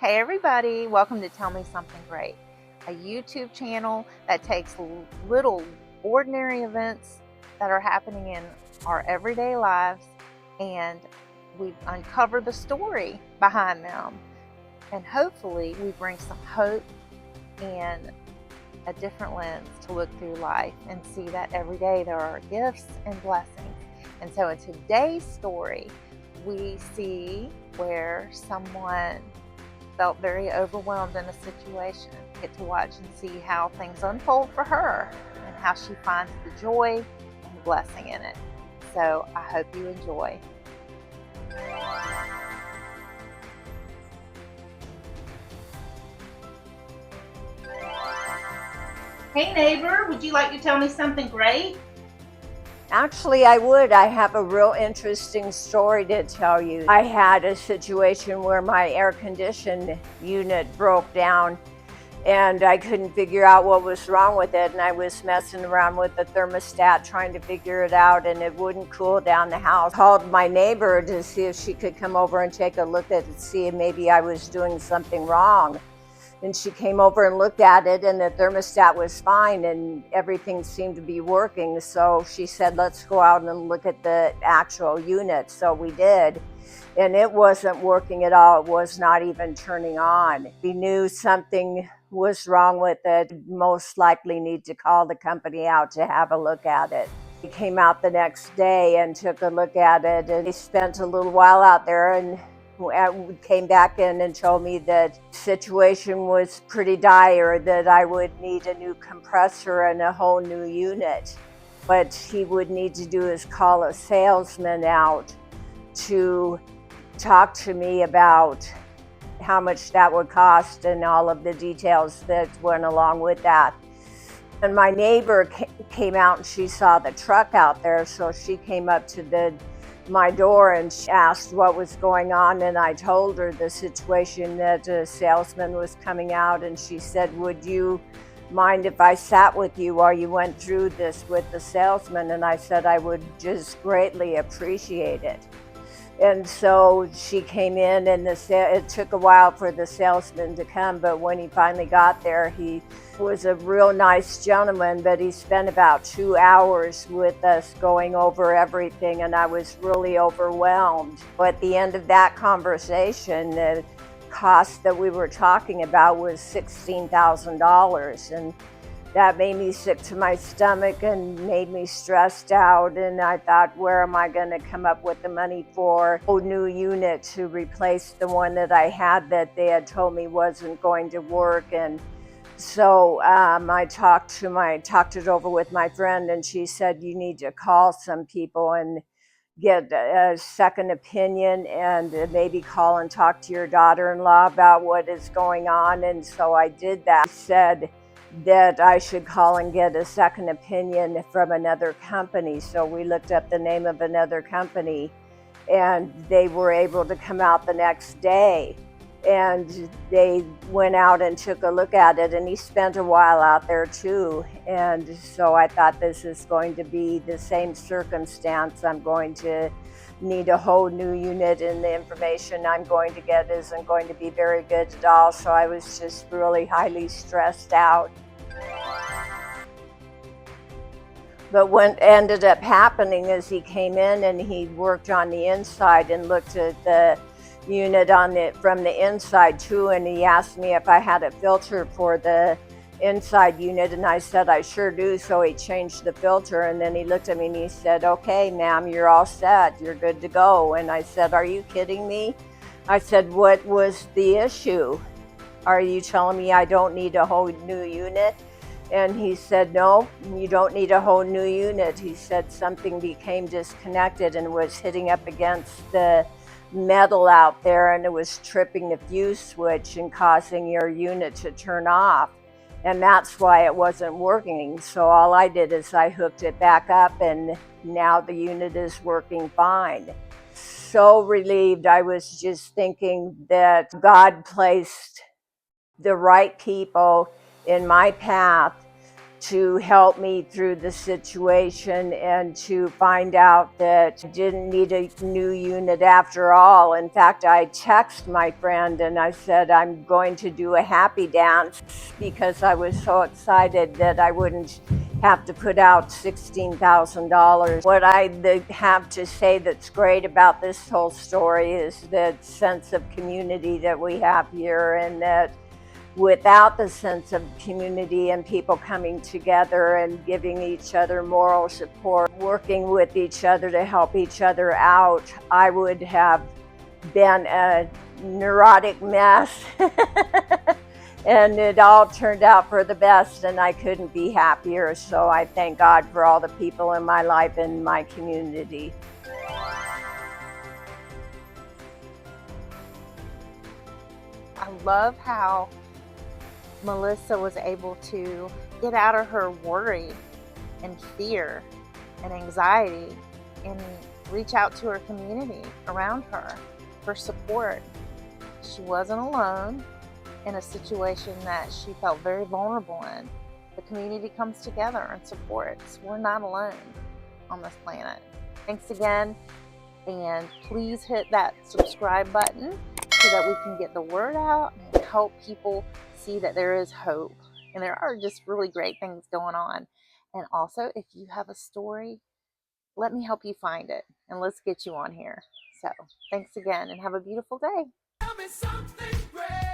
Hey everybody, welcome to Tell Me Something Great, a YouTube channel that takes little ordinary events that are happening in our everyday lives and we uncover the story behind them. And hopefully we bring some hope and a different lens to look through life and see that every day there are gifts and blessings. And so in today's story, we see where someone felt very overwhelmed in a situation. Get to watch and see how things unfold for her and how she finds the joy and blessing in it. So I hope you enjoy. Hey neighbor, would you like to tell me something great? Actually, I would. I have a real interesting story to tell you. I had a situation where my air conditioning unit broke down and I couldn't figure out what was wrong with it. And I was messing around with the thermostat trying to figure it out, and it wouldn't cool down the house. I called my neighbor to see if she could come over and take a look at it, see if maybe I was doing something wrong. And she came over and looked at it, and the thermostat was fine and everything seemed to be working. So she said, let's go out and look at the actual unit. So we did, and it wasn't working at all. It was not even turning on. We knew something was wrong with it. Most likely need to call the company out to have a look at it. He came out the next day and took a look at it, and he spent a little while out there and came back in and told me that the situation was pretty dire, that I would need a new compressor and a whole new unit. What he would need to do is call a salesman out to talk to me about how much that would cost and all of the details that went along with that. And my neighbor came out and she saw the truck out there, so she came up to my door and she asked what was going on, and I told her the situation, that a salesman was coming out, and she said, would you mind if I sat with you while you went through this with the salesman? And I said I would just greatly appreciate it. And so she came in, and it took a while for the salesman to come, but when he finally got there, he was a real nice gentleman, but he spent about 2 hours with us going over everything, and I was really overwhelmed. At the end of that conversation, the cost that we were talking about was $16,000, and that made me sick to my stomach and made me stressed out. And I thought, where am I going to come up with the money for a new unit to replace the one that I had that they had told me wasn't going to work? And so I talked it over with my friend, and she said, you need to call some people and get a second opinion, and maybe call and talk to your daughter-in-law about what is going on. And so I did that. She said that I should call and get a second opinion from another company. So we looked up the name of another company, and they were able to come out the next day, and they went out and took a look at it, and he spent a while out there too. And so I thought, this is going to be the same circumstance. I'm going to need a whole new unit, and the information I'm going to get isn't going to be very good at all. So I was just really highly stressed out. But what ended up happening is he came in and he worked on the inside and looked at the unit from the inside too, and he asked me if I had a filter for the inside unit, and I said I sure do. So he changed the filter, and then he looked at me and he said, okay ma'am, you're all set, you're good to go. And I said, are you kidding me? I said, what was the issue? Are you telling me I don't need a whole new unit? And he said, no, you don't need a whole new unit. He said something became disconnected and was hitting up against the metal out there, and it was tripping the fuse switch and causing your unit to turn off. And that's why it wasn't working. So all I did is I hooked it back up, and now the unit is working fine. So relieved. I was just thinking that God placed the right people in my path to help me through the situation and to find out that I didn't need a new unit after all. In fact, I texted my friend and I said, I'm going to do a happy dance because I was so excited that I wouldn't have to put out $16,000. What I have to say that's great about this whole story is the sense of community that we have here, and that without the sense of community and people coming together and giving each other moral support, working with each other to help each other out, I would have been a neurotic mess. And it all turned out for the best, and I couldn't be happier. So I thank God for all the people in my life and my community. I love how Melissa was able to get out of her worry and fear and anxiety and reach out to her community around her for support. She wasn't alone in a situation that she felt very vulnerable in. The community comes together and supports. We're not alone on this planet. Thanks again, and please hit that subscribe button so that we can get the word out and help people see that there is hope and there are just really great things going on. And also, if you have a story, let me help you find it and let's get you on here. So thanks again and have a beautiful day. Tell me something great.